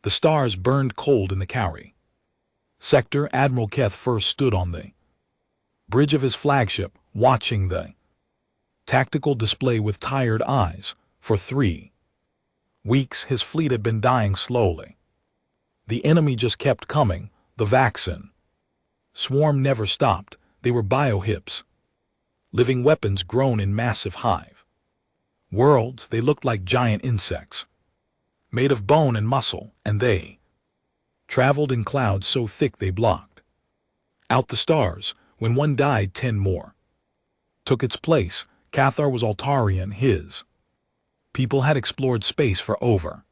The stars burned cold in the Cowrie sector. Admiral Keth first stood on the bridge of his flagship, watching the tactical display with tired eyes. For 3 weeks his fleet had been dying slowly. The enemy just kept coming. The vaccine swarm never stopped. They were biohips, living weapons grown in massive hive worlds. They looked like giant insects, made of bone and muscle, and they traveled in clouds so thick they blocked out the stars. When one died, 10 more took its place. Cathar was Altarian. His people had explored space for over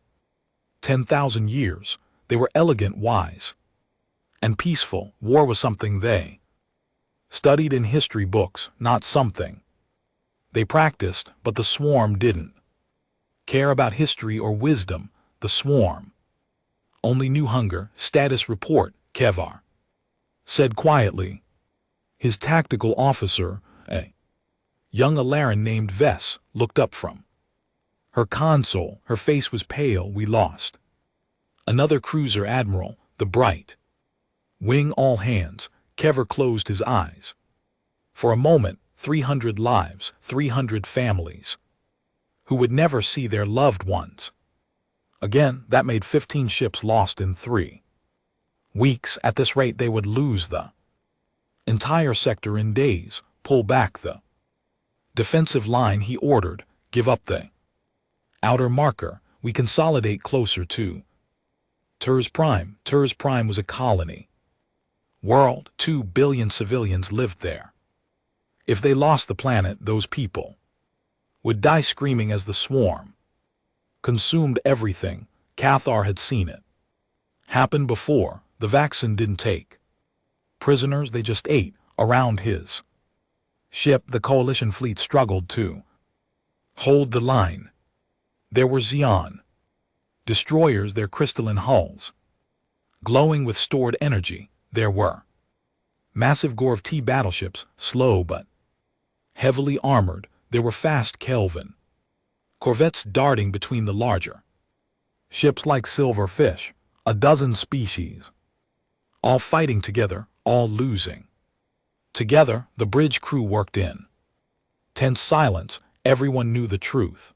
10,000 years. They were elegant, wise, and peaceful. War was something they studied in history books, not something they practiced. But the swarm didn't care about history or wisdom. The swarm only knew hunger. Status report, Kevar said quietly. His tactical officer, a young Alaran named Vess, looked up from her console. Her face was pale. We lost another cruiser, Admiral. The bright wing. All hands. Kevar closed his eyes. For a moment, 300 lives, 300 families who would never see their loved ones again. That made 15 ships lost in 3 weeks. At this rate, they would lose the entire sector in days. Pull back the defensive line, he ordered. Give up the outer marker. We consolidate closer to Turs Prime. Turs Prime was a colony world. 2 billion civilians lived there. If they lost the planet, those people would die screaming as the swarm consumed everything. Cathar had seen it happen before. The vaccine didn't take prisoners, they just ate. Around his ship, the coalition fleet struggled to hold the line. There were Xeon destroyers, their crystalline hulls glowing with stored energy. There were massive Gorv T battleships, slow but heavily armored. There were fast Kelvin corvettes darting between the larger ships like silverfish. A dozen species, all fighting together, all losing together. The bridge crew worked in tense silence. Everyone knew the truth.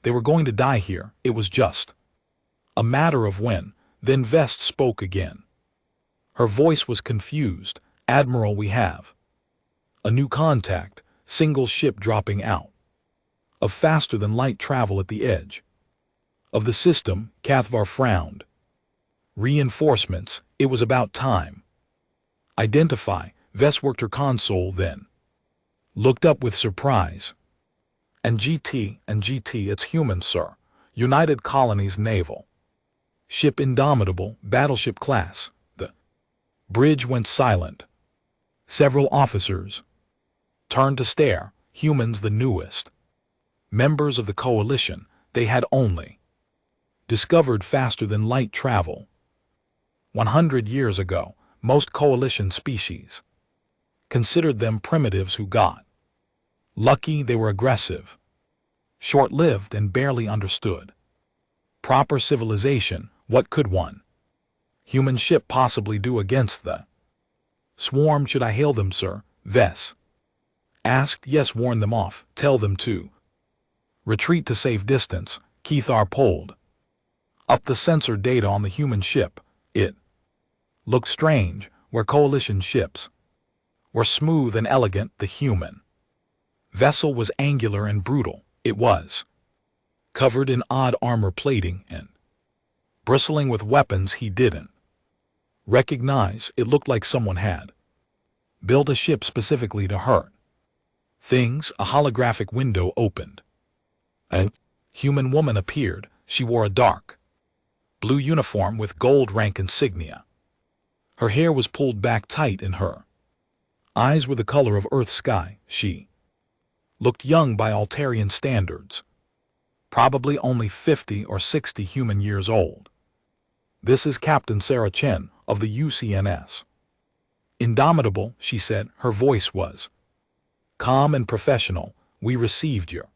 They were going to die here. It was just a matter of when. Then Vest spoke again. Her voice was confused. Admiral, we have a new contact. Single ship dropping out of faster-than-light travel at the edge of the system. Cathvar frowned. Reinforcements. It was about time. Identify. Vess worked her console, then looked up with surprise. And GT, it's human, sir. United Colonies Naval Ship Indomitable, Battleship class. The bridge went silent. Several officers turned to stare. Humans, the newest members of the coalition. They had only discovered faster-than-light travel 100 years ago. Most coalition species considered them primitives who got lucky. They were aggressive, short-lived, and barely understood proper civilization. What could one human ship possibly do against the swarm? Should I hail them, sir? Vess asked. Yes, warn them off. Tell them to retreat to safe distance. Cathar pulled up the sensor data on the human ship. It looked strange. Where coalition ships were smooth and elegant, the human vessel was angular and brutal. It was covered in odd armor plating and bristling with weapons he didn't recognize. It looked like someone had built a ship specifically to hurt things. A holographic window opened. A human woman appeared. She wore a dark blue uniform with gold rank insignia. Her hair was pulled back tight and her eyes were the color of Earth's sky. She looked young by Altarian standards, probably only 50 or 60 human years old. This is Captain Sarah Chen of the UCNS. Indomitable, she said. Her voice was calm and professional. We received your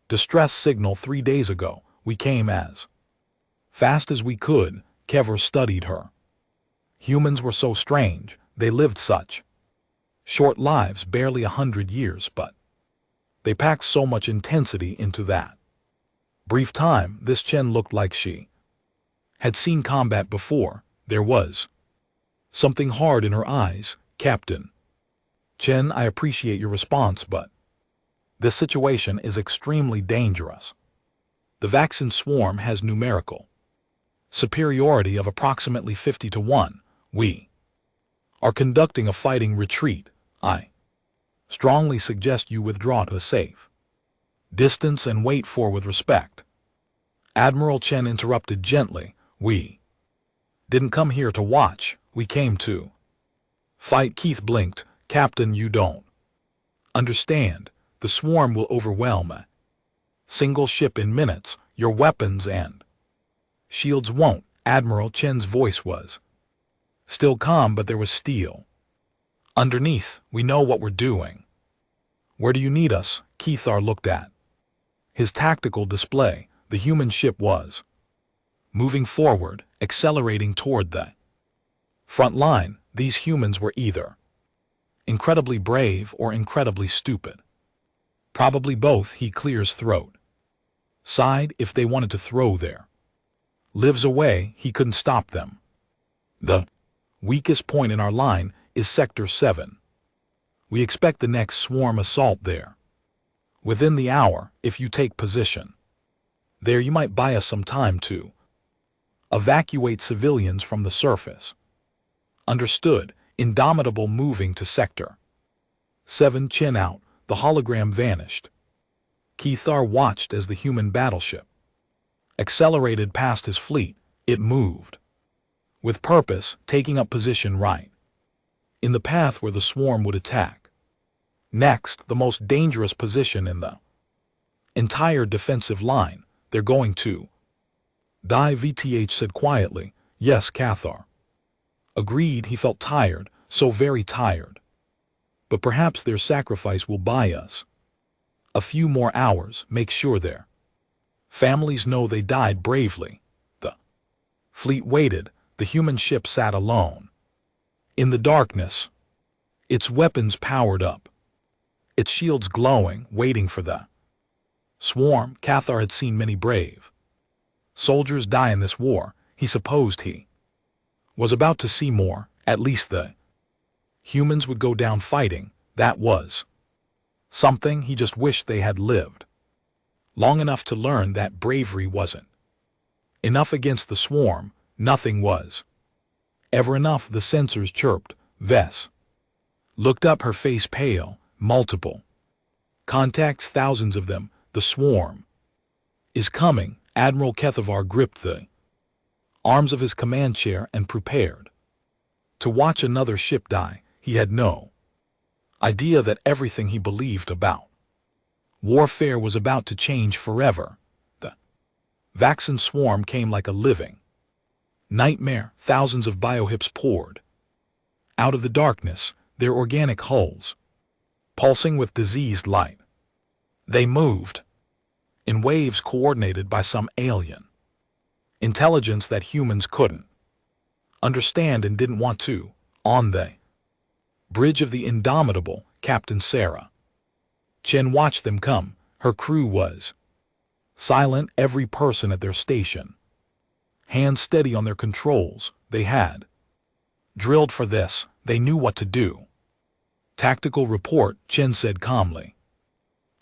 distress signal 3 days ago. We came as Fast as we could, Kevlar studied her. Humans were so strange, they lived such short lives, barely 100 years, but they packed so much intensity into that brief time. This Chen looked like she had seen combat before. There was something hard in her eyes. Captain Chen, I appreciate your response, but this situation is extremely dangerous. The vaccine swarm has numerical superiority of approximately 50 to 1. We are conducting a fighting retreat. I strongly suggest you withdraw to a safe distance and wait for with respect. Admiral Chen interrupted gently. We didn't come here to watch, we came to fight. Keith blinked. Captain, you don't understand. The swarm will overwhelm a single ship in minutes. Your weapons and shields won't. Admiral Chen's voice was still calm, but there was steel underneath. We know what we're doing. Where do you need us? Keithar looked at his tactical display. The human ship was moving forward, accelerating toward the front line. These humans were either incredibly brave or incredibly stupid. Probably both. He clears throat. Sighed. If they wanted to throw their lives away, he couldn't stop them. The weakest point in our line is Sector 7. We expect the next swarm assault there within the hour. If you take position there, you might buy us some time to evacuate civilians from the surface. Understood. Indomitable moving to Sector 7. Chin out. The hologram vanished. Keithar watched as the human battleship accelerated past his fleet. It moved with purpose, taking up position right in the path where the swarm would attack. Next, the most dangerous position in the entire defensive line. They're going to die. VTH said quietly. Yes, Cathar agreed. He felt tired, so very tired. But perhaps their sacrifice will buy us a few more hours. Make sure their families know they died bravely. The fleet waited. The human ship sat alone in the darkness, its weapons powered up, its shields glowing, waiting for the swarm. Cathar had seen many brave soldiers die in this war. He supposed he was about to see more. At least the humans would go down fighting. That was something. He just wished they had lived long enough to learn that bravery wasn't enough against the swarm. Nothing was ever enough. The sensors chirped. Vess looked up, her face pale. Multiple contacts, thousands of them. The swarm is coming. Admiral Kethavar gripped the arms of his command chair and prepared to watch another ship die. He had no idea that everything he believed about warfare was about to change forever. The vaccine swarm came like a living nightmare. Thousands of biohips poured out of the darkness, their organic hulls pulsing with diseased light. They moved in waves coordinated by some alien intelligence that humans couldn't understand and didn't want to. On the bridge of the indomitable, Captain Sarah Chen watched them come. Her crew was silent, every person at their station, hands steady on their controls. They had drilled for this. They knew what to do. Tactical report, Chen said calmly.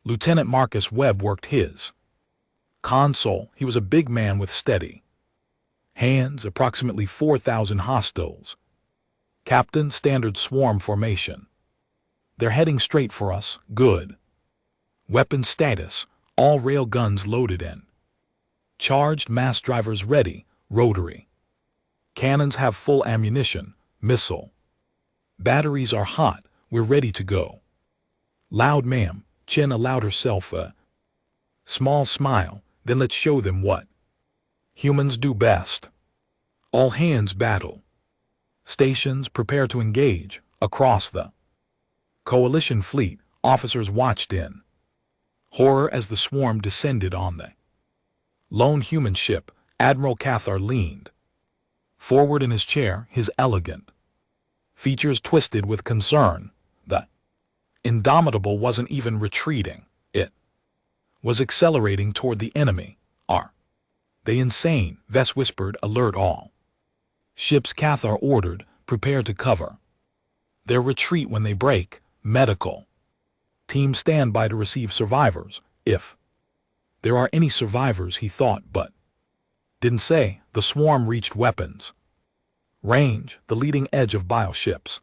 Lieutenant Marcus Webb worked his console. He was a big man with steady hands, approximately 4,000 hostiles. Captain, standard swarm formation. They're heading straight for us. Good. Weapon status, all rail guns loaded and charged, mass drivers ready, rotary cannons have full ammunition, missile batteries are hot, we're ready to go. Loud, ma'am. Chen allowed herself a small smile. Then let's show them what humans do best. All hands battle stations, prepare to engage. Across the coalition fleet, officers watched in horror as the swarm descended on the lone human ship. Admiral Cathar leaned forward in his chair, his elegant features twisted with concern. The Indomitable wasn't even retreating. It was accelerating toward the enemy. Are they insane? Vess whispered, alert all ships. Cathar ordered, prepare to cover their retreat when they break. Medical teams stand by to receive survivors. If there are any survivors, he thought, but didn't say. The swarm reached weapons range. The leading edge of bioships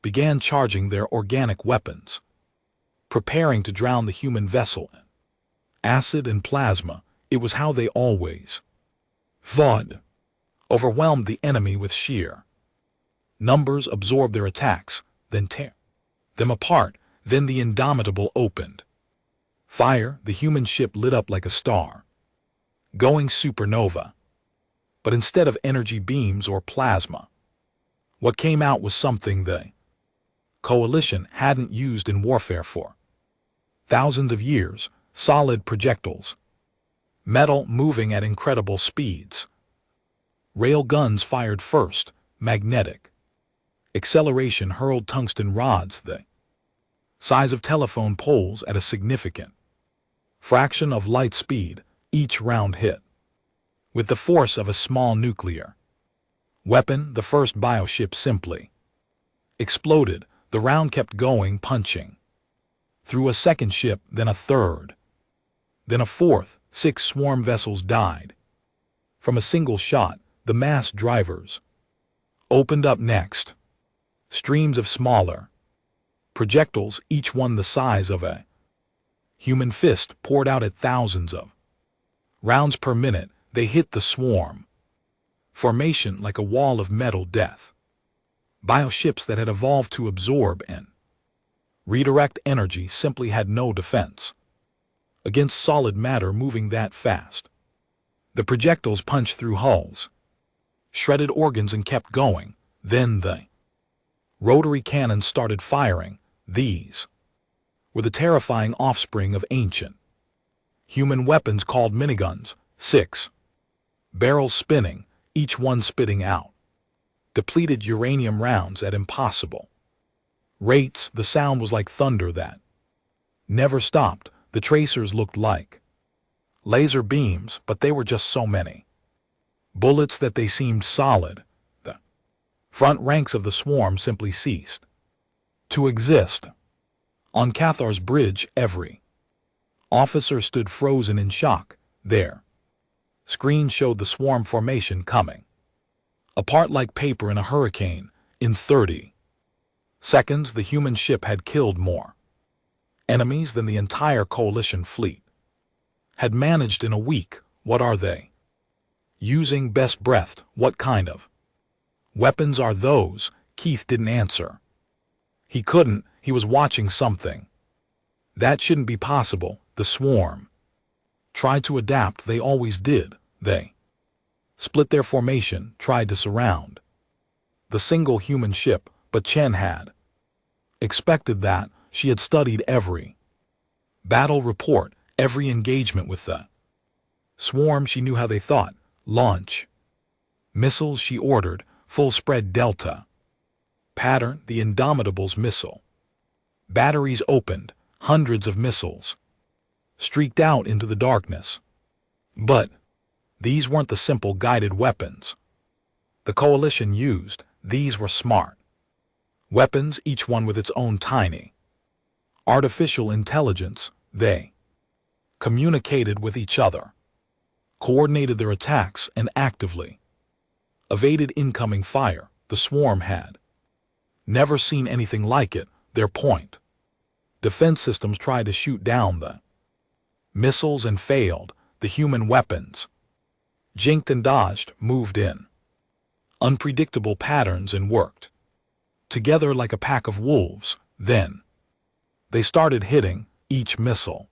began charging their organic weapons, preparing to drown the human vessel. Acid and plasma, it was how they always fought. Overwhelmed the enemy with sheer numbers, absorbed their attacks, then tear them apart. Then the Indomitable opened fire. The human ship lit up like a star going supernova. But instead of energy beams or plasma, what came out was something the Coalition hadn't used in warfare for thousands of years: solid projectiles, metal moving at incredible speeds. Rail guns fired first, magnetic acceleration hurled tungsten rods the size of telephone poles at a significant fraction of light speed. Each round hit with the force of a small nuclear weapon. The first bioship simply exploded. The round kept going, punching through a second ship, then a third, then a fourth. 6 swarm vessels died from a single shot. The mass drivers opened up next. Streams of smaller projectiles, each one the size of a human fist, poured out at thousands of rounds per minute. They hit the swarm formation like a wall of metal death. Bioships that had evolved to absorb and redirect energy simply had no defense against solid matter moving that fast. The projectiles punched through hulls, shredded organs, and kept going. Then the rotary cannons started firing. These were the terrifying offspring of ancient human weapons called miniguns. 6 barrels spinning, each one spitting out depleted uranium rounds at impossible rates. The sound was like thunder that never stopped. The tracers looked like laser beams, but they were just so many bullets that they seemed solid. The front ranks of the swarm simply ceased to exist. On Cathar's bridge, every officer stood frozen in shock. Their screen showed the swarm formation coming apart like paper in a hurricane. In 30 seconds, the human ship had killed more enemies than the entire Coalition fleet had managed in a week. What are they using? Best breathed. What kind of weapons are those? Keith didn't answer. He couldn't. He was watching something that shouldn't be possible. The swarm tried to adapt. They always did. They split their formation, tried to surround the single human ship, but Chen had expected that. She had studied every battle report, every engagement with the swarm. She knew how they thought. Launch missiles, she ordered. Full spread delta pattern. The Indomitable's missile batteries opened. Hundreds of missiles streaked out into the darkness. But these weren't the simple guided weapons the Coalition used. These were smart weapons, each one with its own tiny artificial intelligence. They communicated with each other, coordinated their attacks, and actively evaded incoming fire. The swarm had never seen anything like it. Their point defense systems tried to shoot down the missiles and failed. The human weapons jinked and dodged, moved in unpredictable patterns, and worked together like a pack of wolves. Then they started hitting. Each missile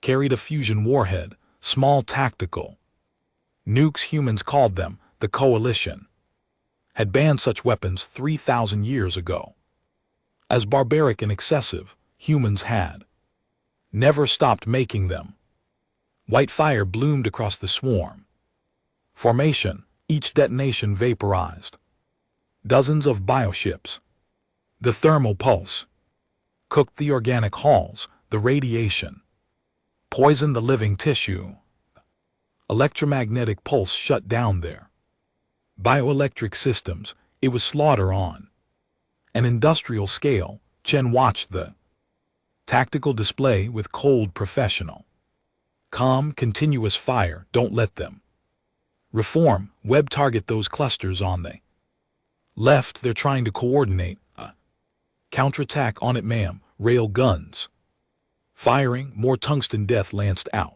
carried a fusion warhead, small tactical nukes. Humans called them. The Coalition had banned such weapons 3,000 years ago. As barbaric and excessive, humans had never stopped making them. White fire bloomed across the swarm. Formation, each detonation vaporized. Dozens of bioships. The thermal pulse. Cooked the organic hulls, the radiation. Poisoned the living tissue. Electromagnetic pulse shut down there. Bioelectric systems, it was slaughter on an industrial scale. Chen watched the tactical display with cold professional. Calm, continuous fire, don't let them reform, web target those clusters on the left. They're trying to coordinate a counterattack on it, ma'am. Rail guns. Firing, more tungsten death lanced out.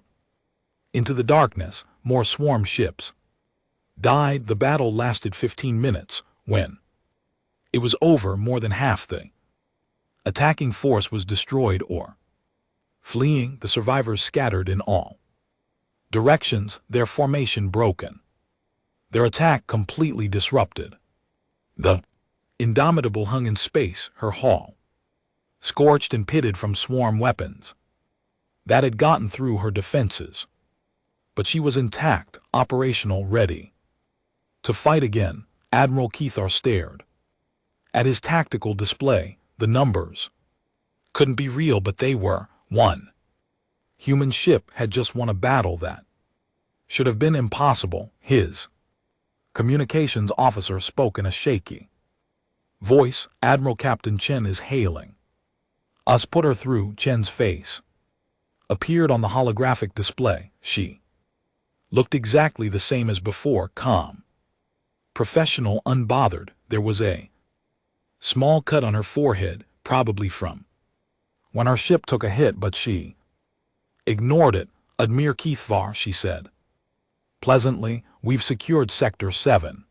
Into the darkness, more swarm ships. Died. The battle lasted 15 minutes. When it was over, more than half the attacking force was destroyed or fleeing. The survivors scattered in all directions, their formation broken. Their attack completely disrupted. The Indomitable hung in space, her hull scorched and pitted from swarm weapons that had gotten through her defenses. But she was intact, operational, ready to fight again. Admiral Keithar stared at his tactical display. The numbers couldn't be real, but they were. One human ship had just won a battle that should have been impossible. His communications officer spoke in a shaky voice. Admiral Captain Chen is hailing us. Put her through. Chen's face appeared on the holographic display. She looked exactly the same as before, calm, professional, unbothered. There was a small cut on her forehead, probably from when our ship took a hit, but she ignored it. Admir Keithvar, she said pleasantly, we've secured Sector 7.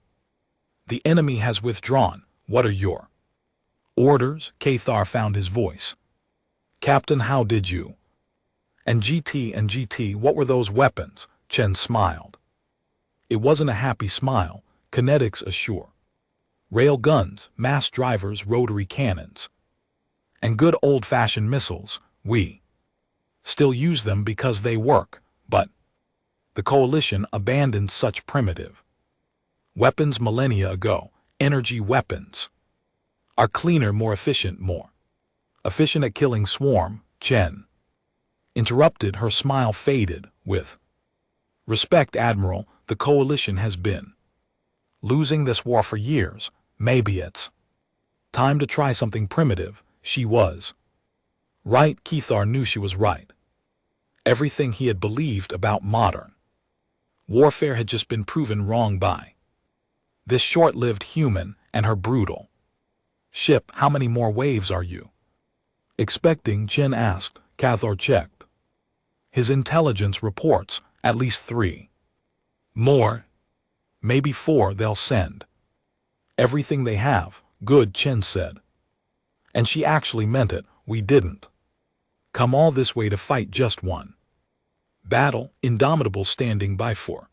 The enemy has withdrawn. What are your orders? Keithar found his voice. Captain, how did you? And GT, what were those weapons? Chen smiled. It wasn't a happy smile. Kinetics assure. Rail guns, mass drivers, rotary cannons, and good old-fashioned missiles. We still use them because they work, but the Coalition abandoned such primitive weapons millennia ago. Energy weapons are cleaner, more efficient at killing swarm. Chen interrupted. Her smile faded. With respect, Admiral, the Coalition has been losing this war for years. Maybe it's time to try something primitive. She was right. Keithar knew she was right. Everything he had believed about modern warfare had just been proven wrong by this short-lived human and her brutal ship. How many more waves are you expecting? Chen asked. Cathar checked his intelligence reports. At least 3 more, maybe 4. They'll send everything they have. Good, Chen said. And she actually meant it. We didn't come all this way to fight just one battle. Indomitable standing by for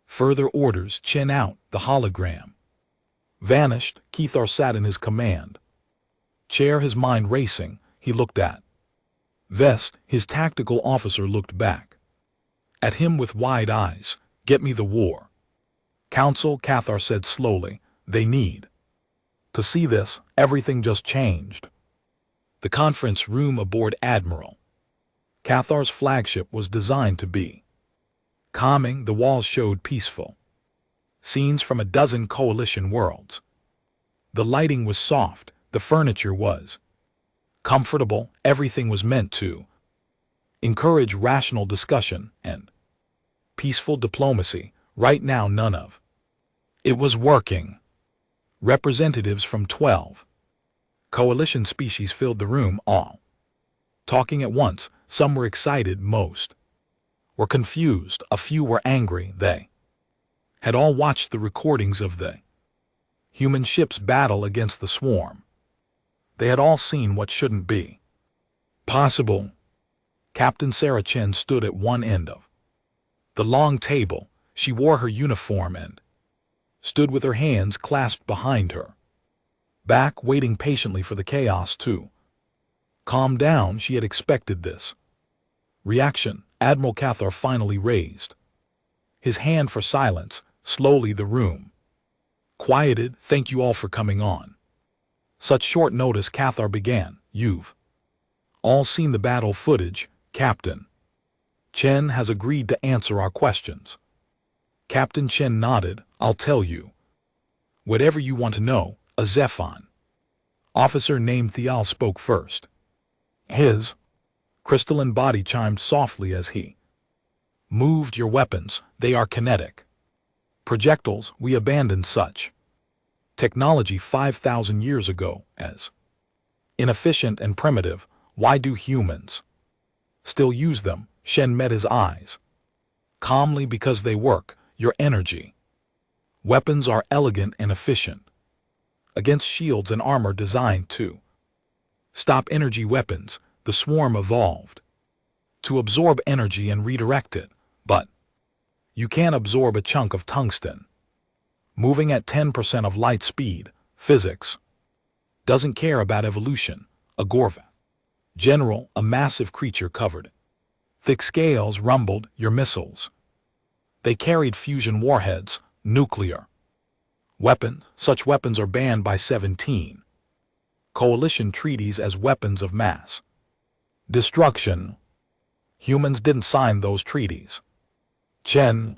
further orders. Chen out. The hologram vanished. Keithar sat in his command chair, his mind racing. He looked at Vest. His tactical officer looked back at him with wide eyes. Get me the war council, Cathar said slowly. They need to see this. Everything just changed. The conference room aboard Admiral Cathar's flagship was designed to be calming. The walls showed peaceful scenes from a dozen Coalition worlds. The lighting was soft. The furniture was comfortable. Everything was meant to encourage rational discussion and peaceful diplomacy. Right now, none of it was working. Representatives from 12 Coalition species filled the room, all talking at once. Some were excited, most were confused, a few were angry. They had all watched the recordings of the human ship's battle against the swarm. They had all seen what shouldn't be possible. Captain Sarah Chen stood at one end of the long table. She wore her uniform and stood with her hands clasped behind her back, waiting patiently for the chaos to calm down. She had expected this reaction. Admiral Cathar finally raised his hand for silence. Slowly the room quieted. Thank you all for coming on such short notice, Cathar began. You've all seen the battle footage, Captain. Chen has agreed to answer our questions. Captain Chen nodded. I'll tell you whatever you want to know. A Zephon officer named Thial spoke first. His crystalline body chimed softly as he moved. Your weapons, they are kinetic projectiles. We abandoned such technology 5,000 years ago as inefficient and primitive. Why do humans still use them? Shen met his eyes calmly. Because they work. Your energy weapons are elegant and efficient against shields and armor designed to stop energy weapons. The swarm evolved to absorb energy and redirect it, but you can't absorb a chunk of tungsten moving at 10% of light speed. Physics doesn't care about evolution. A Gorva general, a massive creature covered thick scales, rumbled. Your missiles, they carried fusion warheads, nuclear weapons. Such weapons are banned by 17 coalition treaties as weapons of mass destruction. Humans didn't sign those treaties. Chen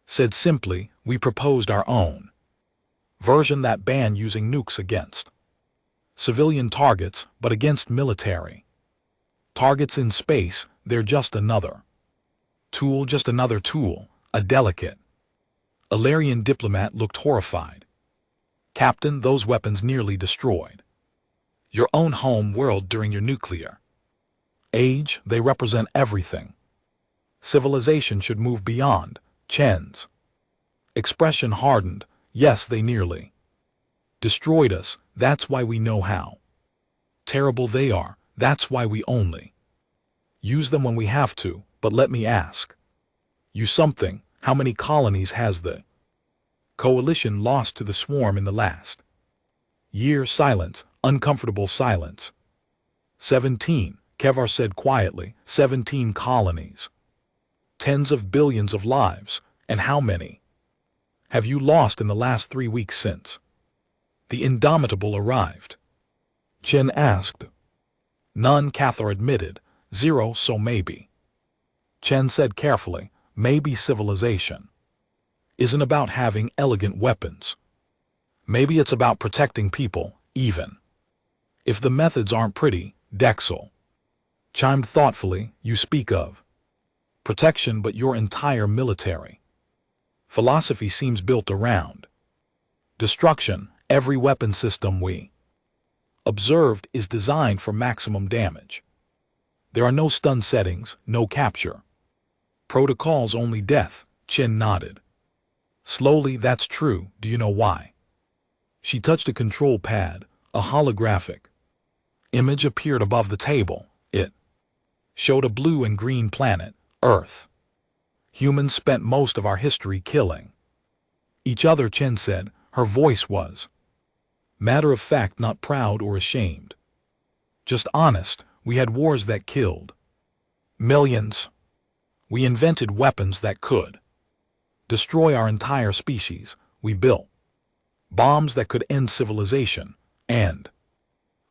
said simply, we proposed our own version that banned using nukes against civilian targets, but against military targets in space. They're just another tool, a delicate Alarian diplomat looked horrified. Captain, those weapons nearly destroyed your own home world during your nuclear age. They represent everything civilization should move beyond. Chen's expression hardened. Yes, they nearly destroyed us. That's why we know how terrible they are. That's why we only use them when we have to. But let me ask you something. How many colonies has the coalition lost to the swarm in the last year? Silence, uncomfortable silence. 17, Kevar said quietly. 17 colonies. Tens of billions of lives. And how many have you lost in the last 3 weeks since the Indomitable arrived? Chen asked. None, Cathar admitted. 0, so maybe. Chen said carefully, maybe civilization isn't about having elegant weapons. Maybe it's about protecting people, even if the methods aren't pretty. Dexel chimed thoughtfully. You speak of protection, but your entire military philosophy seems built around destruction. Every weapon system we observed is designed for maximum damage. There are no stun settings, no capture protocols, only death. Chen nodded slowly. That's true. Do you know why? She touched a control pad. A holographic image appeared above the table. It showed a blue and green planet, Earth. Humans spent most of our history killing each other, Chen said. Her voice was matter of fact, not proud or ashamed. Just honest. We had wars that killed millions. We invented weapons that could destroy our entire species. We built bombs that could end civilization, and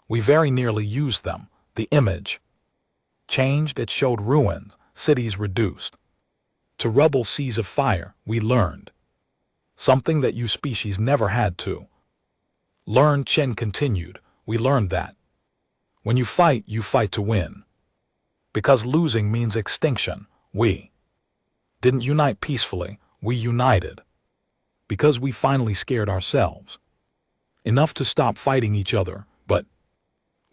we very nearly used them. The image changed. It showed ruins, cities reduced to rubble, seas of fire. We learned something that you species never had to learn, Chen continued. We learned that when you fight to win. Because losing means extinction. We didn't unite peacefully. We united because we finally scared ourselves enough to stop fighting each other. But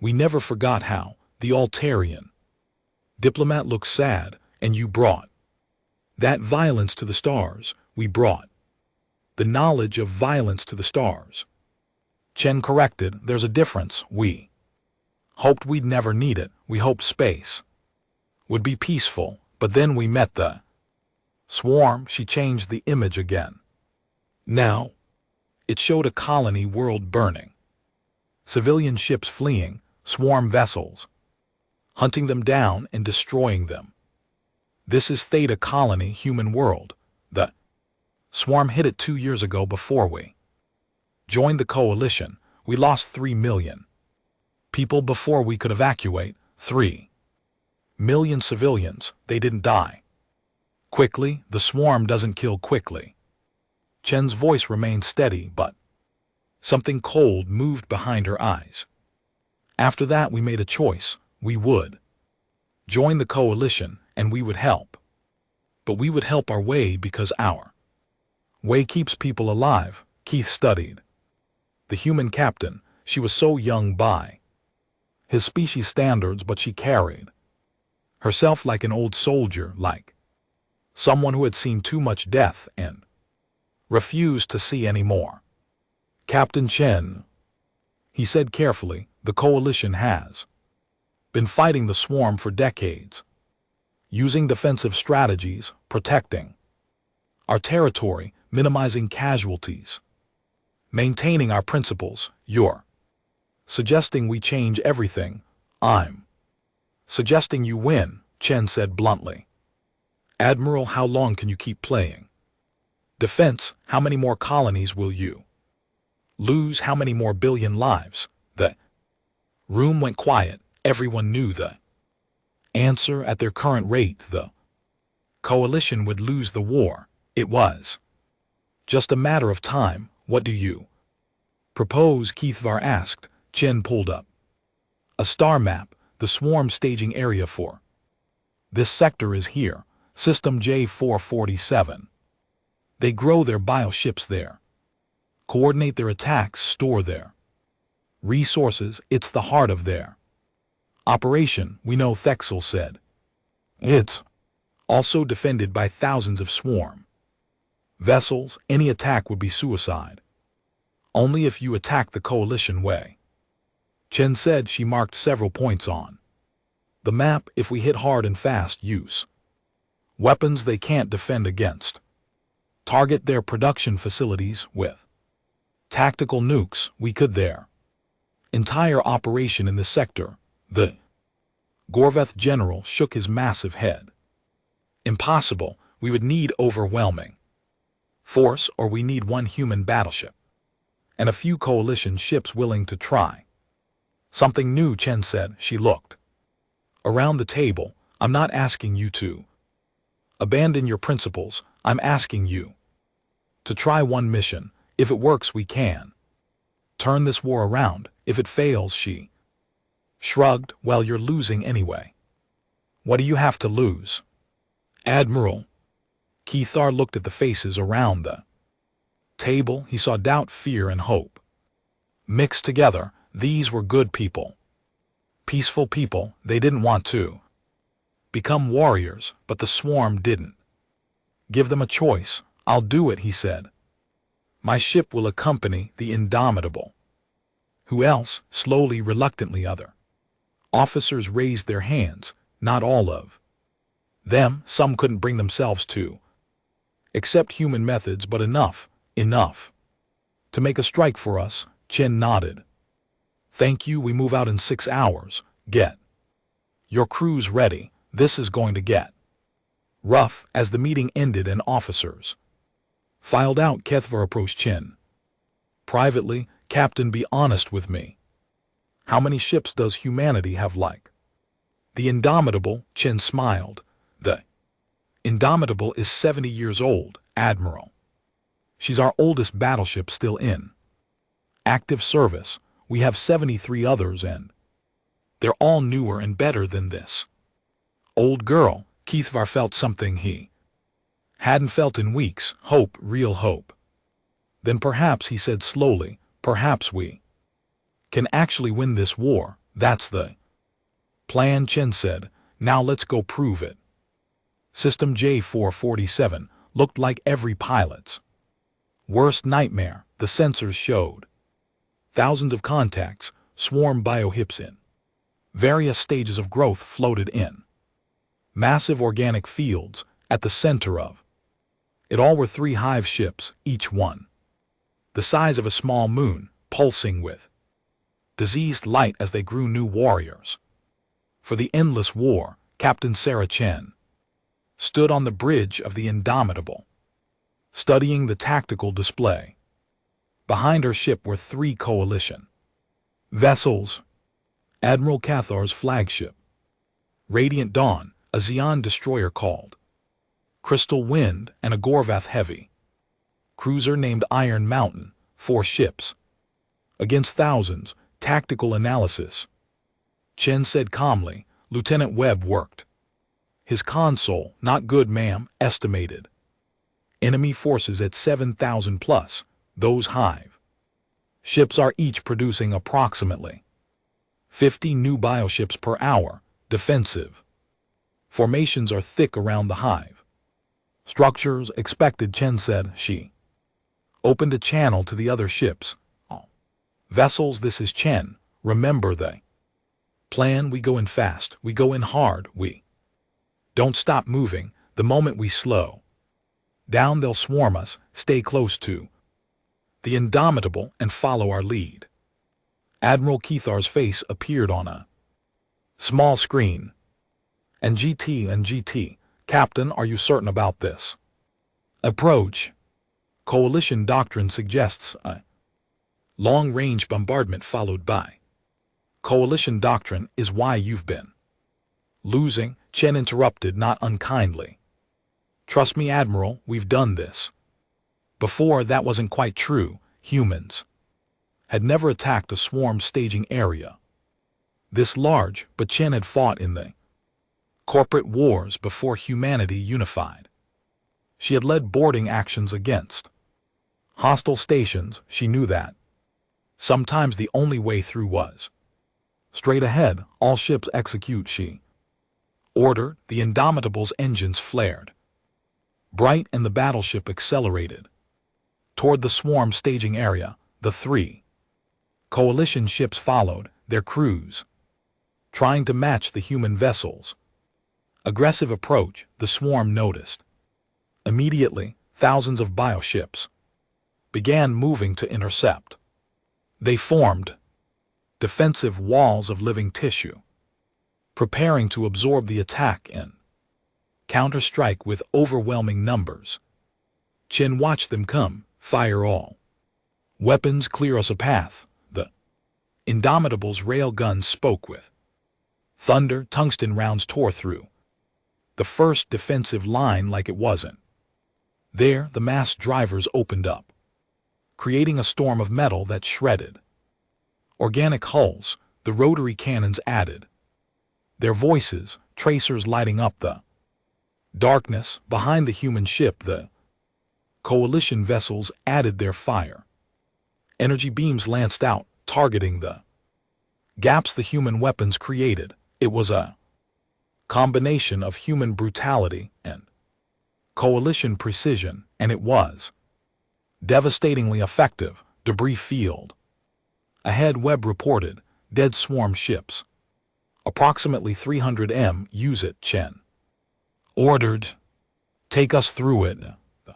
we never forgot how. The Altarian diplomat looked sad. And you brought that violence to the stars. We brought the knowledge of violence to the stars. Chen corrected. There's a difference. We hoped we'd never need it. We hoped space would be peaceful. But then we met the swarm. She changed the image again. Now, it showed a colony world burning. Civilian ships fleeing, swarm vessels hunting them down and destroying them. This is Theta colony, human world. The swarm hit it 2 years ago before we joined the coalition. We lost 3 million people before we could evacuate. 3 million civilians, they didn't die quickly. The swarm doesn't kill quickly. Chen's voice remained steady, but something cold moved behind her eyes. After that, we made a choice. We would join the coalition, and we would help. But we would help our way because our way keeps people alive. Keith studied the human captain. She was so young by his species standards, but she carried herself like an old soldier, like someone who had seen too much death and refused to see any more. Captain Chen, he said carefully, the coalition has been fighting the swarm for decades, using defensive strategies, protecting our territory, minimizing casualties, maintaining our principles. You're suggesting we change everything. I'm suggesting you win, Chen said bluntly. Admiral, how long can you keep playing defense? How many more colonies will you lose? How many more billion lives? The room went quiet. Everyone knew the answer. At their current rate, the coalition would lose the war. It was just a matter of time. What do you propose? Keithvar asked. Chen pulled up a star map. The swarm staging area for this sector is here. System J447. They grow their bioships there, coordinate their attacks, store their resources. It's the heart of their operation. We know, Thexel said. It's also defended by thousands of swarm vessels. Any attack would be suicide. Only if you attack the coalition way, Chen said. She marked several points on the map. If we hit hard and fast, use weapons they can't defend against, target their production facilities with tactical nukes, we could their entire operation in this sector. The Gorveth general shook his massive head. Impossible. We would need overwhelming force, or we need one human battleship and a few coalition ships willing to try something new, Chen said. She looked around the table. I'm not asking you to abandon your principles. I'm asking you to try one mission. If it works, we can turn this war around. If it fails, she shrugged. Well, you're losing anyway. What do you have to lose? Admiral. Keithar looked at the faces around the table. He saw doubt, fear, and hope mixed together. These were good people, peaceful people. They didn't want to become warriors, but the swarm didn't give them a choice. I'll do it, he said. My ship will accompany the Indomitable. Who else? Slowly, reluctantly, other officers raised their hands. Not all of them. Some couldn't bring themselves to accept human methods, but enough to make a strike for us. Chen nodded. Thank you. We move out in 6 hours. Get your crews ready. This is going to get rough. As the meeting ended and officers filed out, Kethvar approached Chen privately. Captain, be honest with me. How many ships does humanity have like the Indomitable? Chen smiled. The Indomitable is 70 years old, Admiral. She's our oldest battleship still in active service. We have 73 others, and they're all newer and better than this old girl. Keithvar felt something he hadn't felt in weeks. Hope, real hope. Then perhaps, he said slowly, perhaps we can actually win this war. That's the plan, Chen said. Now let's go prove it. System J447 looked like every pilot's worst nightmare. The sensors showed thousands of contacts, swarm biohips in various stages of growth floated in massive organic fields. At the center of it all were 3 hive ships, each one the size of a small moon, pulsing with diseased light as they grew new warriors for the endless war. Captain Sarah Chen stood on the bridge of the Indomitable. studying the tactical display. Behind her ship were 3 coalition vessels: Admiral Cathar's flagship, Radiant Dawn, a Xeon destroyer called Crystal Wind, and a Gorvath heavy cruiser named Iron Mountain, 4 ships. Against thousands, tactical analysis. Chen said calmly. Lieutenant Webb worked his console. Not good, ma'am. Estimated enemy forces at 7,000 plus. Those hive ships are each producing approximately 50 new bioships per hour. Defensive formations are thick around the hive structures expected, Chen said. She opened a channel to the other ships. All vessels, this is Chen. Remember the plan. We go in fast, we go in hard, we don't stop moving. The moment we slow down, they'll swarm us. Stay close to the Indomitable and follow our lead. Admiral Cathar's face appeared on a small screen. And GT, Captain, are you certain about this approach? Coalition doctrine suggests a long-range bombardment followed by coalition doctrine is why you've been losing, Chen interrupted not unkindly. Trust me, Admiral, we've done this before. That wasn't quite true. Humans had never attacked a swarm staging area this large, but Chen had fought in the corporate wars before humanity unified. She had led boarding actions against hostile stations. She knew that sometimes the only way through was straight ahead. All ships execute, she ordered. The Indomitable's engines flared bright and the battleship accelerated toward the swarm staging area. The 3 coalition ships followed, their crews trying to match the human vessels' aggressive approach. The swarm noticed immediately. Thousands of bioships began moving to intercept. They formed defensive walls of living tissue, preparing to absorb the attack and counter-strike with overwhelming numbers. Chen watched them come. Fire all weapons, clear us a path. The Indomitable's rail guns spoke with thunder. Tungsten rounds tore through the first defensive line like it wasn't there. The mass drivers opened up, creating a storm of metal that shredded organic hulls. The rotary cannons added their voices, tracers lighting up the darkness behind the human ship. The coalition vessels added their fire. Energy beams lanced out, targeting the gaps the human weapons created. It was a combination of human brutality and coalition precision, and it was devastatingly effective. Debris field ahead, Webb reported. Dead swarm ships. Approximately 300 m. Use it, Chen ordered. Take us through it. The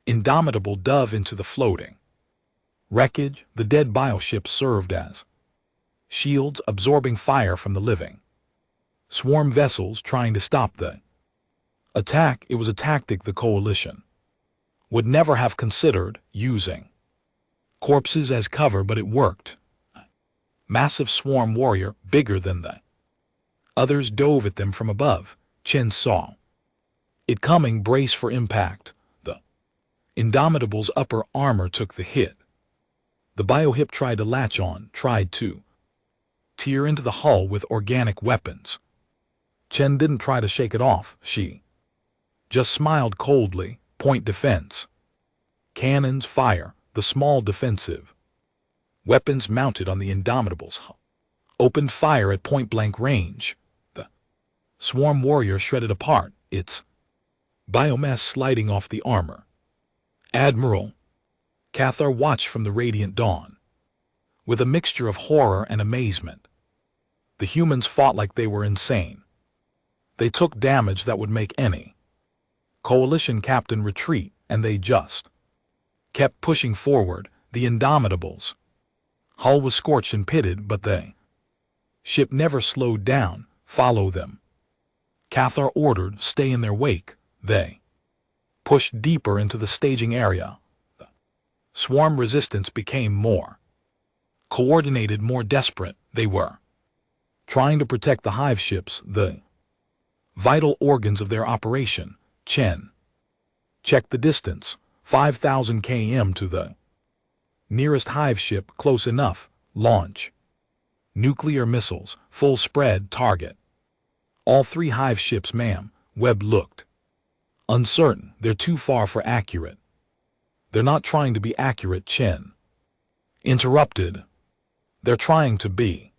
Indomitable dove into the floating wreckage. The dead bioship served as shields, absorbing fire from the living swarm vessels trying to stop the attack. It was a tactic the coalition would never have considered using corpses as cover, but it worked. Massive swarm warrior, bigger than the others, dove at them from above. Chen saw it coming. Brace for impact. The Indomitable's upper armor took the hit. The biohip tried to latch on, tried to tear into the hull with organic weapons. Chen didn't try to shake it off. She just smiled coldly. Point defense. Cannons fire. The small defensive weapons mounted on the Indomitable's hull opened fire at point-blank range. The swarm warrior shredded apart, its biomass sliding off the armor. Admiral Cathar watched from the Radiant Dawn with a mixture of horror and amazement. The humans fought like they were insane. They took damage that would make any coalition captain retreat, and they just kept pushing forward. The Indomitable's hull was scorched and pitted, but the ship never slowed down. Follow them, Cathar ordered. Stay in their wake. They pushed deeper into the staging area. The swarm resistance became more coordinated, more desperate. They were trying to protect the hive ships, the vital organs of their operation. Chen checked the distance, 5,000 km to the nearest hive ship, close enough. Launch nuclear missiles, full spread target. All 3 hive ships, ma'am. Webb looked uncertain. They're too far for accurate. They're not trying to be accurate, Chen interrupted. They're trying to be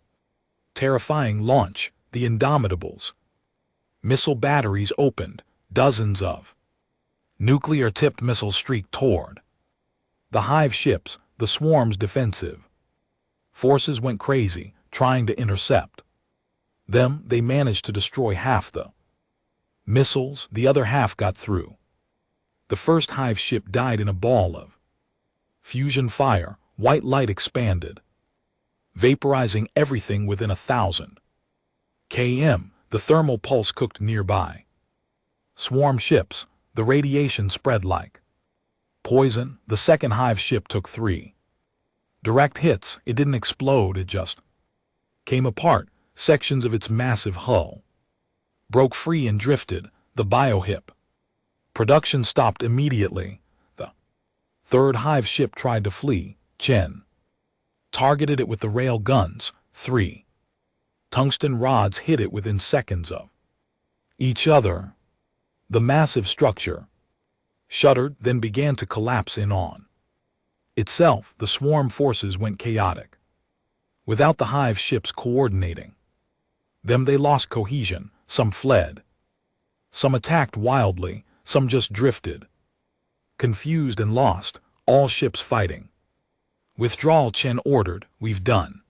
terrifying. Launch the Indomitables. Missile batteries opened. Dozens of nuclear-tipped missiles streaked toward the hive ships. The swarm's defensive forces went crazy, trying to intercept them. They managed to destroy half the missiles. The other half got through. The first hive ship died in a ball of fusion fire. White light expanded, vaporizing everything within 1,000 km. The thermal pulse cooked nearby swarm ships. The radiation spread like poison. The second hive ship took 3 direct hits. It didn't explode, it just came apart. Sections of its massive hull broke free and drifted. The biohip production stopped immediately. The third hive ship tried to flee. Chen targeted it with the rail guns. 3 tungsten rods hit it within seconds of each other. The massive structure shuddered, then began to collapse in on itself. The swarm forces went chaotic. Without the hive ships coordinating them, they lost cohesion. Some fled. Some attacked wildly. Some just drifted, confused and lost. All ships fighting. Withdrawal, Chen ordered. We've done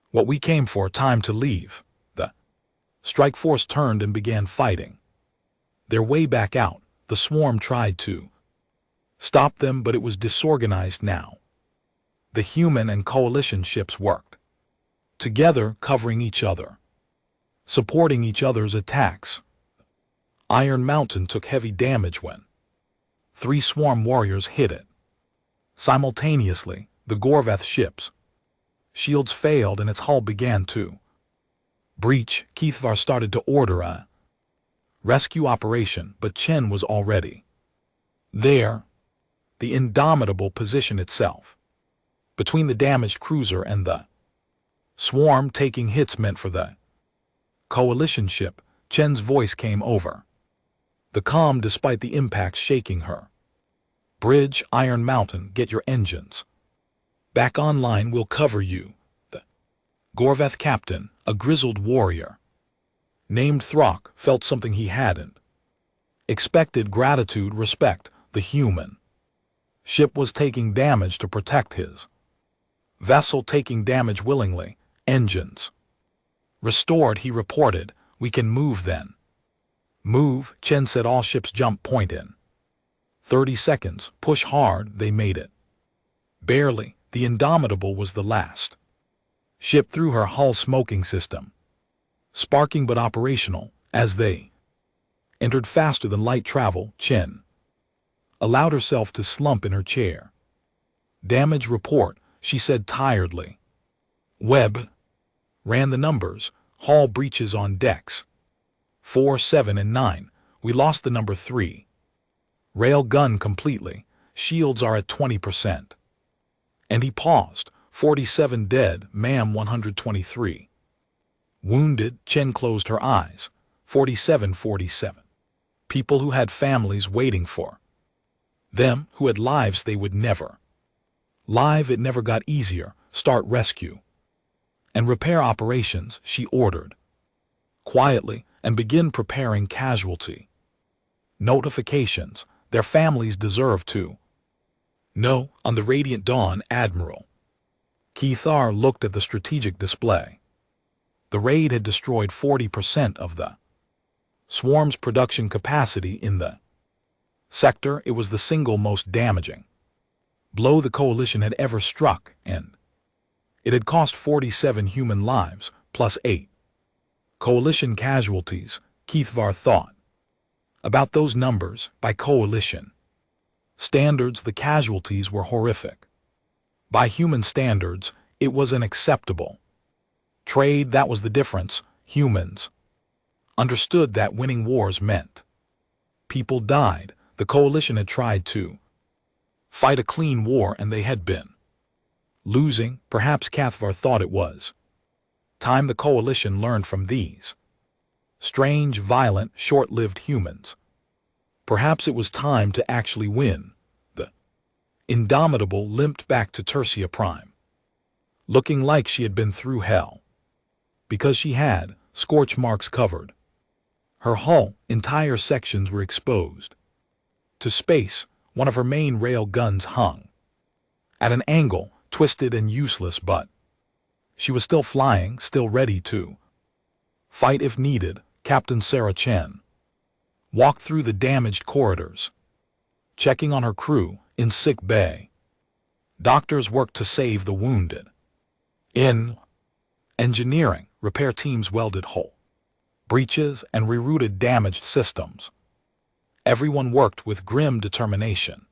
what we came for. Time to leave. The strike force turned and began fighting their way back out. The swarm tried to stop them, but it was disorganized now. The human and coalition ships worked together, covering each other, supporting each other's attacks. Iron Mountain took heavy damage when 3 swarm warriors hit it. Simultaneously, the Gorvath ship's shields failed and its hull began to breach. Keithvar started to order a rescue operation, but Chen was already there. The Indomitable positioned itself between the damaged cruiser and the swarm. Taking hits meant for the coalition ship. Chen's voice came over the comm despite the impact shaking her. Bridge, Iron Mountain, get your engines back online. We'll cover you. The Gorvath captain, a grizzled warrior named Throck, felt something he hadn't expected. Gratitude, respect. The human ship was taking damage to protect his vessel, taking damage willingly. Engines restored, he reported. We can move then. Move, Chen said. All ships jump point in 30 seconds. Push hard. They made it. Barely. The Indomitable was the last ship through her hull, smoking system sparking but operational. As they entered faster than light travel, Chen allowed herself to slump in her chair. Damage report, she said tiredly. Webb ran the numbers. Hull breaches on decks 4, 7, and 9. We lost the number 3. Rail gun completely. Shields are at 20%. And he paused. 47 dead, ma'am. 123 wounded. Chen closed her eyes. 47. People who had families waiting for them, who had lives they would never live. It never got easier. Start rescue and repair operations, she ordered quietly, and begin preparing casualty notifications. Their families deserve to know. On the Radiant Dawn, Admiral Keithar looked at the strategic display. The raid had destroyed 40% of the swarm's production capacity in the sector. It was the single most damaging blow the coalition had ever struck, and it had cost 47 human lives, plus 8 coalition casualties, Keithvar thought. About those numbers, by coalition standards, the casualties were horrific. By human standards, it was unacceptable. Trade, that was the difference. Humans understood that winning wars meant people died. The coalition had tried to fight a clean war, and they had been losing. Perhaps Cathvar thought it was time the coalition learned from these strange, violent, short-lived humans. Perhaps it was time to actually win. The Indomitable limped back to Tertia Prime, looking like she had been through hell. Because she had, scorch marks covered her hull, entire sections were exposed to space. One of her main rail guns hung at an angle, twisted and useless, but she was still flying, still ready to fight if needed. Captain Sarah Chen walked through the damaged corridors, checking on her crew in sick bay. Doctors worked to save the wounded. In engineering, repair teams welded hull breaches and rerouted damaged systems. Everyone worked with grim determination.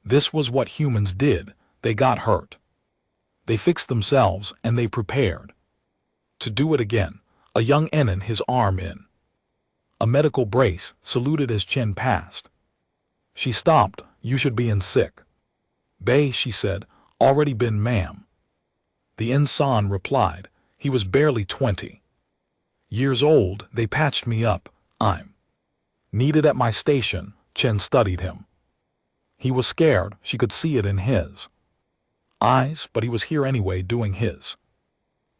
This was what humans did. They got hurt, they fixed themselves, and they prepared to do it again. A young Enin, his arm in a medical brace, saluted as Chen passed. She stopped. "You should be in sick bay," she said. "Already been, ma'am." The ensign replied. He was barely 20 years old. "They patched me up. I'm needed at my station." Chen studied him. He was scared. She could see it in his eyes, but he was here anyway, doing his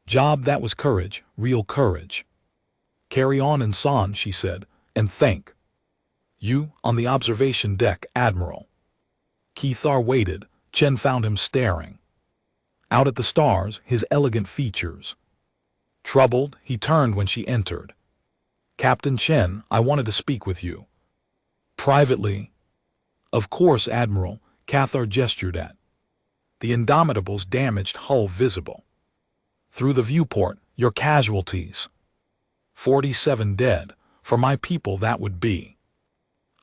job. That was courage, real courage. "Carry on, ensign," she said, "and thank you." On the observation deck, Admiral Cathvar waited. Chen found him staring out at the stars, his elegant features troubled. He turned when she entered. "Captain Chen, I wanted to speak with you privately." "Of course, Admiral." Cathvar gestured at the Indomitable's damaged hull visible through the viewport. "Your casualties. 47 dead. For my people that would be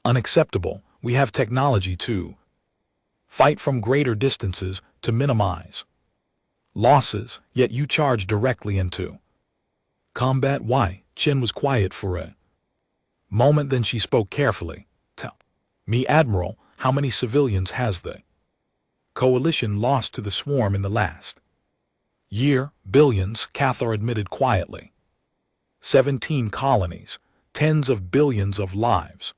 unacceptable. We have technology to fight from greater distances to minimize losses, yet you charge directly into combat. Why?" Chen was quiet for a moment, then she spoke carefully. "Tell me, Admiral, how many civilians has the coalition lost to the swarm in the last year?" "Billions," Cathvar admitted quietly. 17 colonies, tens of billions of lives.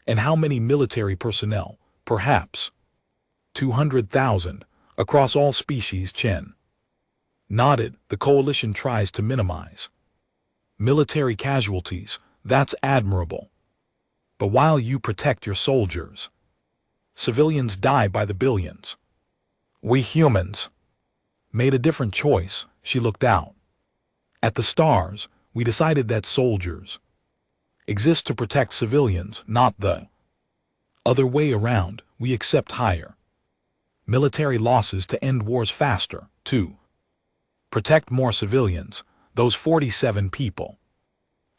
"And how many military personnel?" "Perhaps 200,000 across all species." Chen nodded. "The coalition tries to minimize military casualties. That's admirable. But while you protect your soldiers, civilians die by the billions. We humans made a different choice." She looked out at the stars. "We decided that soldiers exist to protect civilians, not the other way around. We accept higher military losses to end wars faster, to protect more civilians. Those 47 people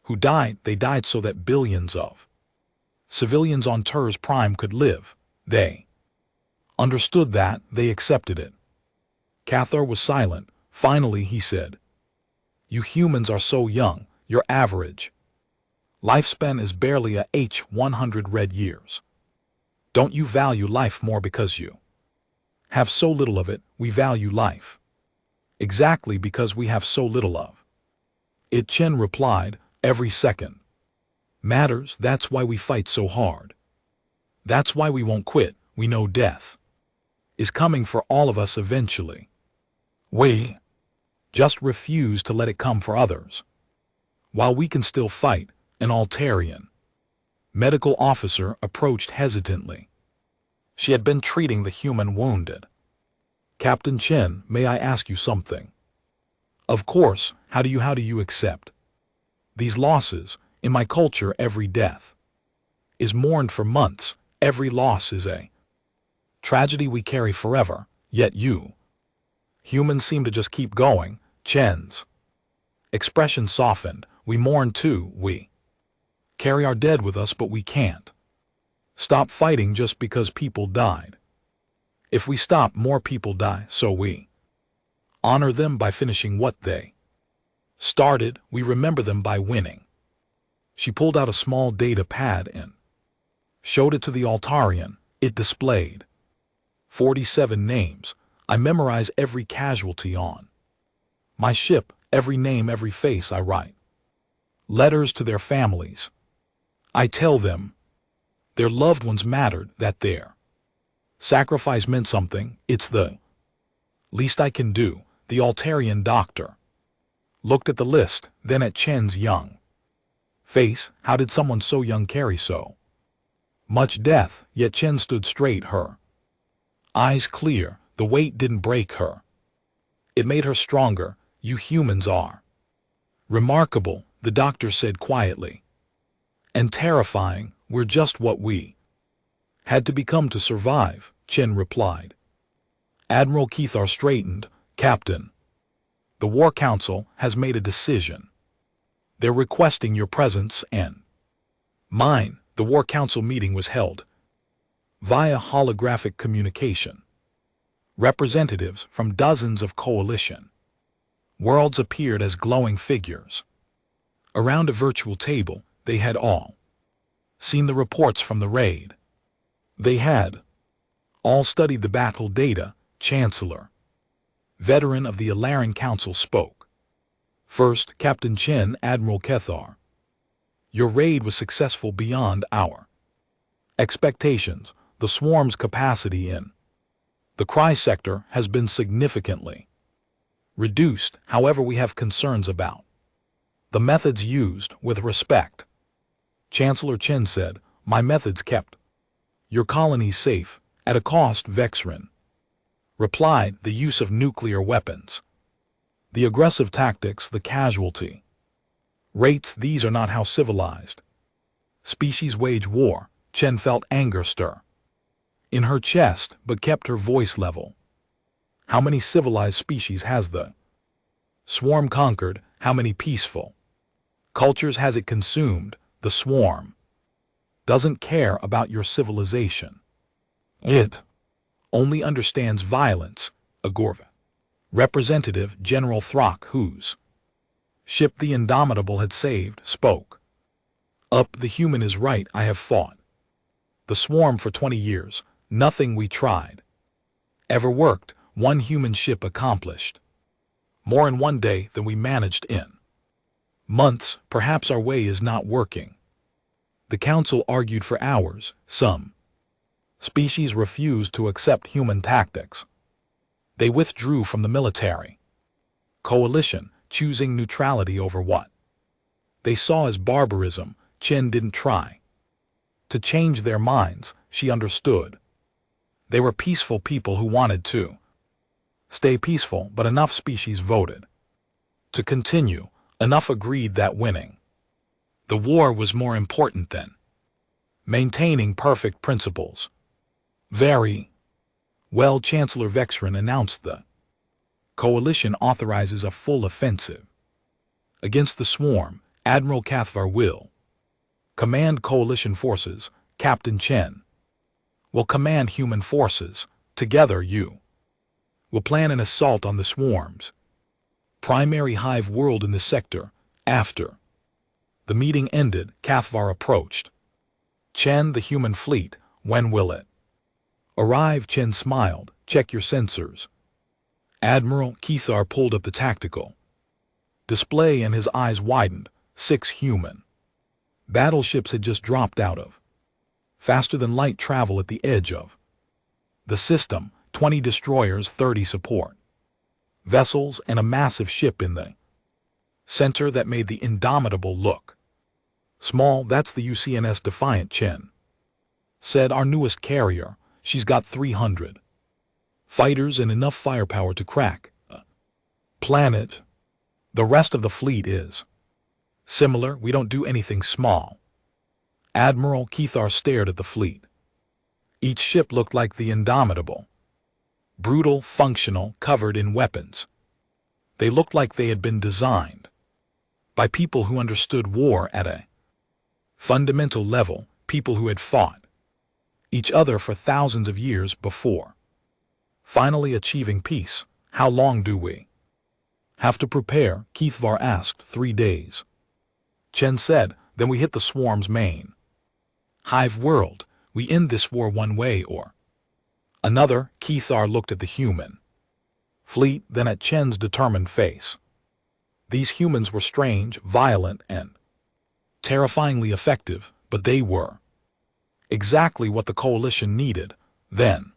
who died, they died so that billions of civilians on Turs Prime could live. They understood that. They accepted it." Cathvar was silent. Finally he said, "You humans are so young. Your average lifespan is barely a H100 red years. Don't you value life more because you have so little of it?" "We value life exactly because we have so little of it," Chen replied. "Every second matters. That's why we fight so hard. That's why we won't quit. We know death is coming for all of us eventually. We just refuse to let it come for others. While we can still fight." An Altarian medical officer approached hesitantly. She had been treating the human wounded. "Captain Chen, may I ask you something?" "Of course. How do you accept these losses? In my culture, every death is mourned for months. Every loss is a tragedy we carry forever. Yet you humans seem to just keep going." Chen's expression softened. "We mourn too. We Carry our dead with us, but we can't. Stop fighting just because people died. If we stop, more people die, so we honor them by finishing what they started. We remember them by winning. She pulled out a small data pad and showed it to the Altarian. It displayed 47 names. I memorize every casualty on my ship, every name, every face I write. Letters to their families. I tell them their loved ones mattered, that their sacrifice meant something. It's the least I can do. The Altarian doctor looked at the list, then at Chen's young face. How did someone so young carry so much death? Yet Chen stood straight, her eyes clear. The weight didn't break her. It made her stronger. You humans are remarkable, the doctor said quietly. And terrifying. We're just what we had to become to survive, Chen replied. Admiral Kethar straightened. Captain, the War Council has made a decision. They're requesting your presence and mine. The War Council meeting was held via holographic communication. Representatives from dozens of coalition worlds appeared as glowing figures. Around a virtual table, they had all seen the reports from the raid. They had all studied the battle data. Chancellor, veteran of the Alaran Council, spoke. First, Captain Chen, Admiral Kethar. Your raid was successful beyond our expectations. The swarm's capacity in the Cry sector has been significantly reduced. However, we have concerns about the methods used. With respect, Chancellor Chen said, my methods kept your colonies safe at a cost. Vexrin replied, the use of nuclear weapons, the aggressive tactics, the casualty rates, these are not how civilized species wage war. Chen felt anger stir in her chest, but kept her voice level. How many civilized species has the swarm conquered? How many peaceful cultures has it consumed? The swarm doesn't care about your civilization. It only understands violence. Agorva representative, General Throck, whose ship the Indomitable had saved, spoke up. The human is right. I have fought the swarm for 20 years. Nothing we tried ever worked. One human ship accomplished more in one day than we managed in months. Perhaps our way is not working. The council argued for hours. Some species refused to accept human tactics. They withdrew from the military coalition, choosing neutrality over what they saw as barbarism. Chen didn't try to change their minds. She understood. They were peaceful people who wanted to stay peaceful, but enough species voted to continue. Enough agreed that winning the war was more important than maintaining perfect principles. Very well, Chancellor Vexrin announced, the coalition authorizes a full offensive against the swarm. Admiral Cathvar will command coalition forces. Captain Chen will command human forces. Together you will plan an assault on the swarm's primary hive world in the sector. After the meeting ended, Cathvar approached Chen. The human fleet, when will it arrive? Chen smiled. Check your sensors. Admiral Kethar pulled up the tactical display and his eyes widened. 6 human battleships had just dropped out of faster-than-light travel at the edge of the system. 20 destroyers, 30 support vessels, and a massive ship in the center that made the Indomitable look small. That's the UCNS Defiant, Chen said. Our newest carrier. She's got 300 fighters and enough firepower to crack a planet. The rest of the fleet is similar. We don't do anything small. Admiral Kethar stared at the fleet. Each ship looked like the Indomitable. Brutal, functional, covered in weapons. They looked like they had been designed by people who understood war at a Fundamental level, people who had fought each other for thousands of years before. Finally achieving peace. How long do we have to prepare? Keithvar asked. 3 days. Chen said, then we hit the swarm's main hive world. We end this war one way or another. Keithvar looked at the human fleet, then at Chen's determined face. These humans were strange, violent, and terrifyingly effective, but they were exactly what the coalition needed. Then,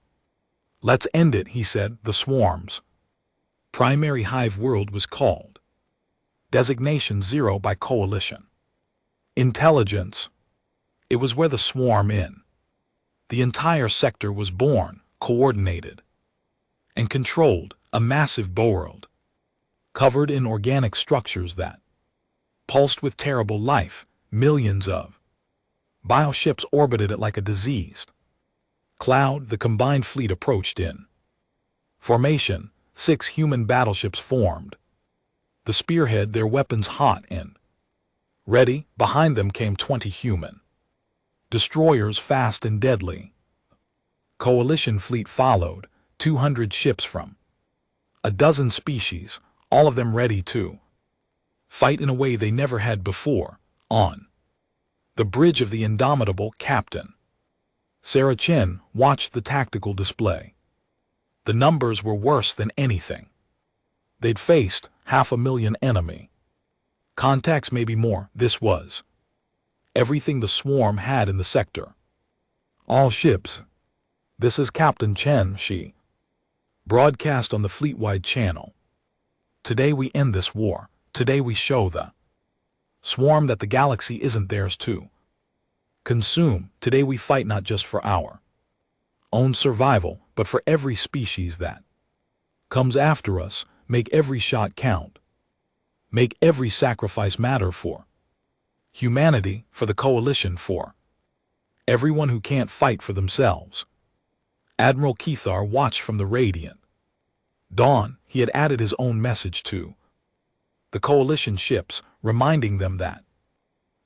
let's end it, he said. The swarm's primary hive world was called Designation 0 by coalition intelligence. It was where the swarm in the entire sector was born, coordinated and controlled, a massive world covered in organic structures that pulsed with terrible life. Millions of bioships orbited it like a diseased cloud. The combined fleet approached in formation. 6 human battleships formed the spearhead, their weapons hot and ready. Behind them came 20 human destroyers, fast and deadly. Coalition fleet followed, 200 ships from a dozen species, all of them ready to fight in a way they never had before. On the bridge of the indomitable, Captain Sarah Chen watched the tactical display. The numbers were worse than anything they'd faced. 500,000 enemy contacts, maybe more. This was everything the swarm had in the sector. All ships. This is Captain Chen, she broadcast on the fleet-wide channel. Today we end this war. Today we show the swarm that the galaxy isn't theirs to consume. Today we fight not just for our own survival, but for every species that comes after us. Make every shot count. Make every sacrifice matter for humanity, for the coalition, for everyone who can't fight for themselves. Admiral Keithvar watched from the radiant dawn. He had added his own message to the coalition ships, reminding them that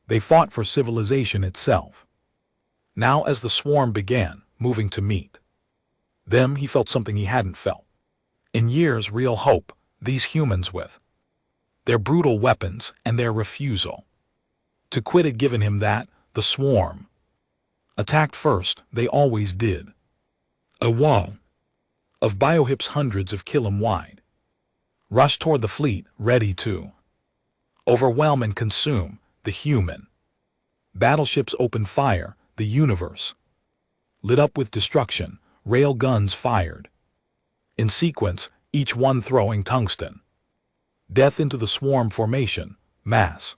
they fought for civilization itself. Now as the swarm began moving to meet them, he felt something he hadn't felt in years. Real hope. These humans, with their brutal weapons and their refusal to quit, had given him that. The swarm attacked first. They always did. A wall of biohips, hundreds of km-wide, rushed toward the fleet, ready to overwhelm and consume. The human battleships opened fire. The universe lit up with destruction. Rail guns fired in sequence, each one throwing tungsten death into the swarm formation. Mass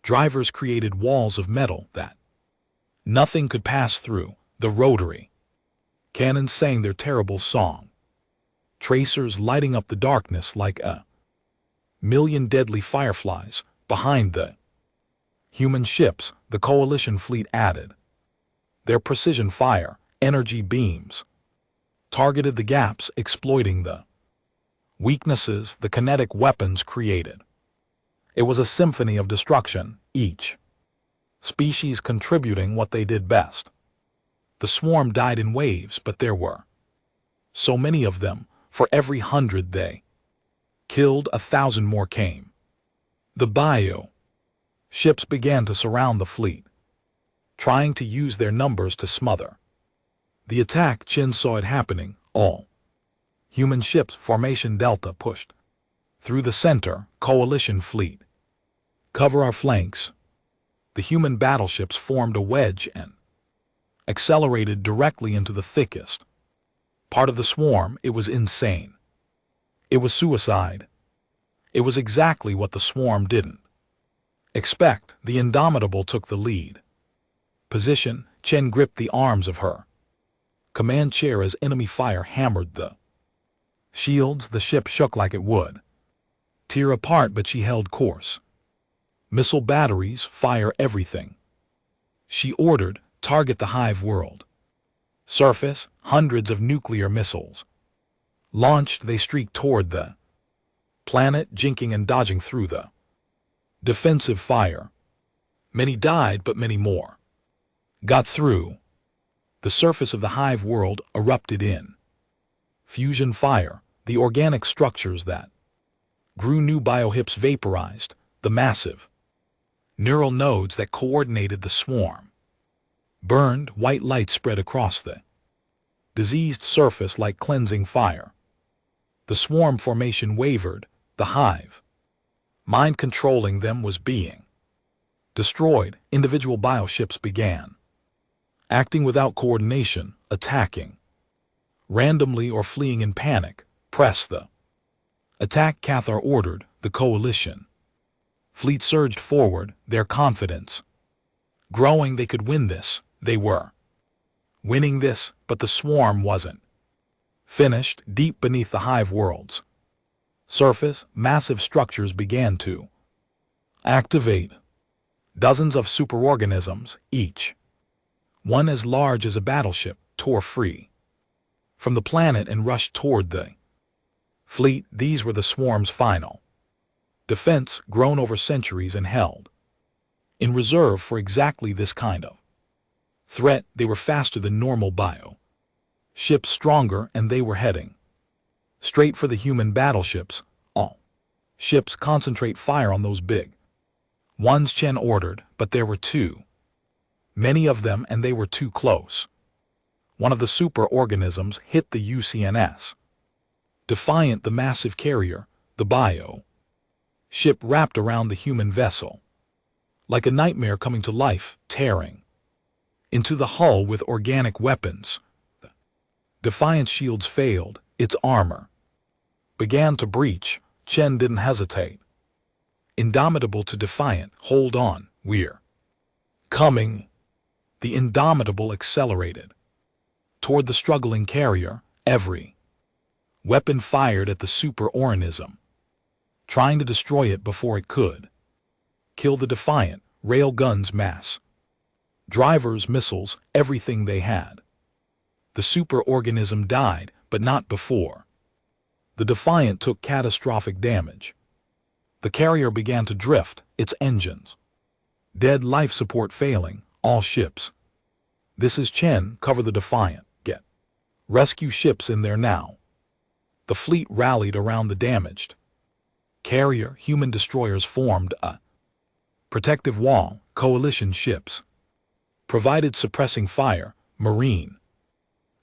drivers created walls of metal that nothing could pass through. The rotary cannons sang their terrible song, tracers lighting up the darkness like a million deadly fireflies. Behind the human ships, the coalition fleet added their precision fire. Energy beams targeted the gaps, exploiting the weaknesses the kinetic weapons created. It was a symphony of destruction, each species contributing what they did best. The swarm died in waves, but there were so many of them. For every 100 they killed, 1,000 more came. The bio ships began to surround the fleet, trying to use their numbers to smother the attack. Chen saw it happening. All human ships, formation Delta, pushed through the center. Coalition fleet, cover our flanks. The human battleships formed a wedge and accelerated directly into the thickest part of the swarm. It was insane. It was suicide. It was exactly what the swarm didn't expect. The indomitable took the lead position. Chen gripped the arms of her command chair as enemy fire hammered the shields. The ship shook like it would tear apart, but she held course. Missile batteries, fire everything, she ordered. Target the hive world. Surface, hundreds of nuclear missiles launched. They streaked toward the planet, jinking and dodging through the defensive fire. Many died, but many more got through. The surface of the hive world erupted in fusion fire. The organic structures that grew new biohips vaporized. The massive neural nodes that coordinated the swarm burned. White light spread across the diseased surface like cleansing fire. The swarm formation wavered. The hive mind controlling them was being destroyed. Individual bioships began acting without coordination, attacking randomly or fleeing in panic. Press the attack, Cathar ordered. The coalition fleet surged forward, their confidence growing. They could win this. They were winning this, but the swarm wasn't finished. Deep beneath the hive world's surface, massive structures began to activate. Dozens of superorganisms, each one as large as a battleship, tore free from the planet and rushed toward the fleet. These were the swarm's final defense, grown over centuries and held in reserve for exactly this kind of threat. They were faster than normal bio ships, stronger, and they were heading straight for the human battleships. All ships concentrate fire on those big ones, Chen ordered, but there were too many of them and they were too close. One of the superorganisms hit the UCNS Defiant, the massive carrier. The bio ship wrapped around the human vessel like a nightmare coming to life, tearing into the hull with organic weapons. The Defiant shields failed. Its armor began to breach. Chen didn't hesitate. Indomitable to Defiant, hold on, we're coming. The Indomitable accelerated toward the struggling carrier, every weapon fired at the superorganism, trying to destroy it before it could kill the Defiant. Rail guns, mass drivers, missiles, everything they had. The superorganism died, but not before the Defiant took catastrophic damage. The carrier began to drift, its engines dead, life support failing. All ships. This is Chen, cover the Defiant. Get rescue ships in there now. The fleet rallied around the damaged carrier. Human destroyers formed a protective wall. Coalition ships provided suppressing fire. Marine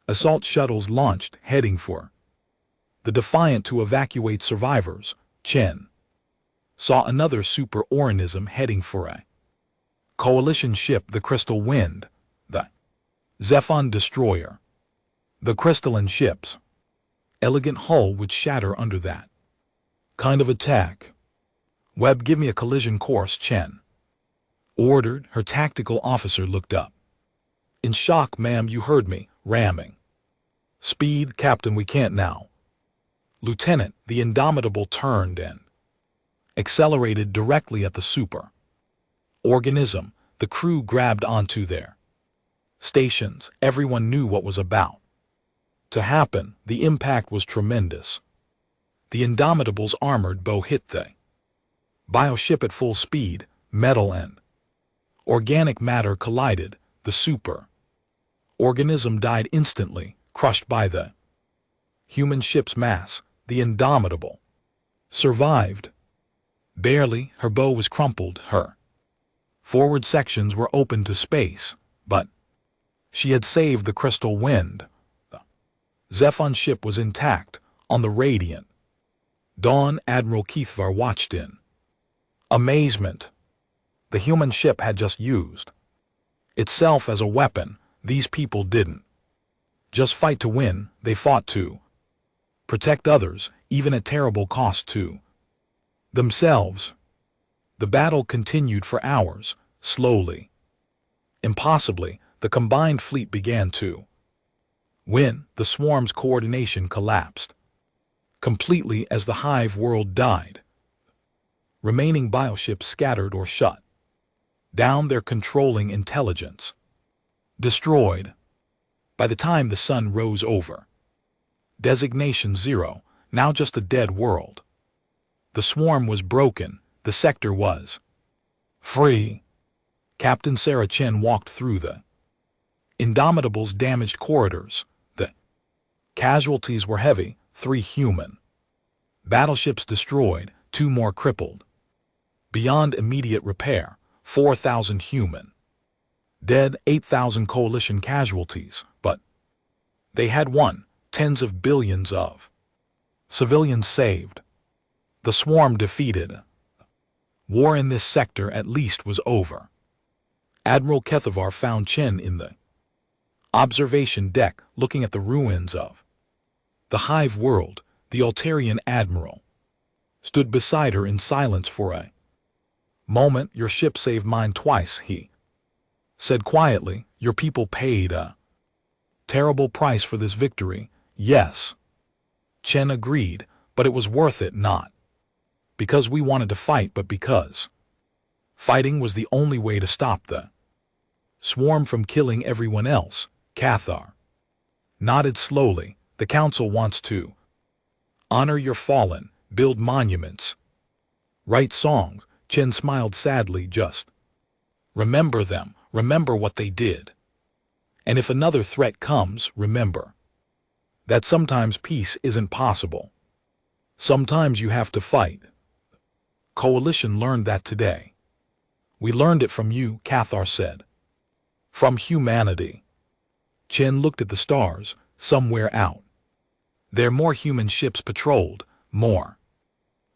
assault shuttles launched, heading for the Defiant to evacuate survivors. Chen saw another superorganism heading for a coalition ship, the Crystal Wind, the Zephon destroyer. The crystalline ship's elegant hull would shatter under that kind of attack. Webb, give me a collision course, Chen ordered. Her tactical officer looked up in shock. Ma'am, you heard me. Ramming speed, Captain, we can't now. Lieutenant, the Indomitable turned and accelerated directly at the super organism. The crew grabbed onto their stations. Everyone knew what was about to happen. The impact was tremendous. The Indomitable's armored bow hit the bioship at full speed. Metal and organic matter collided. The super organism died instantly, crushed by the human ship's mass. The Indomitable survived barely. Her bow was crumpled. Her forward sections were open to space, but she had saved the Crystal Wind. The Zephon ship was intact. On the radiant dawn, Admiral Keithvar watched in amazement. The human ship had just used itself as a weapon. These people didn't just fight to win, they fought to protect others, even at terrible cost to themselves. The battle continued for hours. Slowly, impossibly, the combined fleet began to win. The swarm's coordination collapsed completely as the hive world died. Remaining bioships scattered or shut down, their controlling intelligence destroyed. By the time the sun rose over designation 0, now just a dead world. The swarm was broken. The sector was free. Captain Sarah Chen walked through the Indomitable's damaged corridors. The casualties were heavy, 3 human. Battleships destroyed, 2 more crippled. Beyond immediate repair, 4,000 human. Dead, 8,000 coalition casualties, but they had won, tens of billions of civilians saved. The swarm defeated. War in this sector at least was over. Admiral Kethavar found Chen in the observation deck looking at the ruins of the hive world. The Altarian admiral stood beside her in silence for a moment. Your ship saved mine twice, he said quietly. Your people paid a terrible price for this victory. Yes, Chen agreed, but it was worth it, not because we wanted to fight, but because fighting was the only way to stop the swarm from killing everyone else. Cathar nodded slowly. The council wants to honor your fallen, build monuments, write songs. Chen smiled sadly. Just remember them, remember what they did. And if another threat comes, remember that sometimes peace isn't possible. Sometimes you have to fight. Coalition learned that today. We learned it from you, Cathar said. From humanity. Chen looked at the stars, somewhere out there more human ships patrolled, more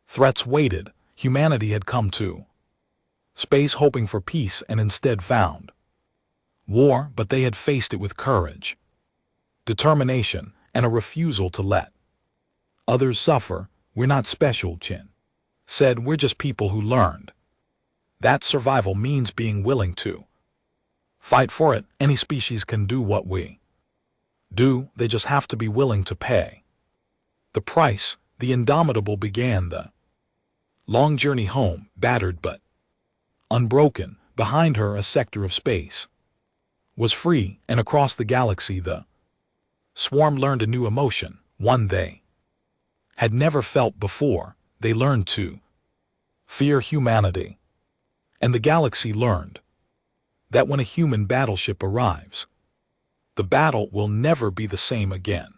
threats waited. Humanity had come to space hoping for peace and instead found war, but they had faced it with courage, determination, and a refusal to let others suffer. We're not special, Chen said. We're just people who learned that survival means being willing to fight for it. Any species can do what we do, they just have to be willing to pay the price. The Indomitable began the long journey home, battered but unbroken. Behind her, a sector of space was free, and across the galaxy the swarm learned a new emotion, one they had never felt before. They learned to fear humanity. And the galaxy learned that when a human battleship arrives, the battle will never be the same again.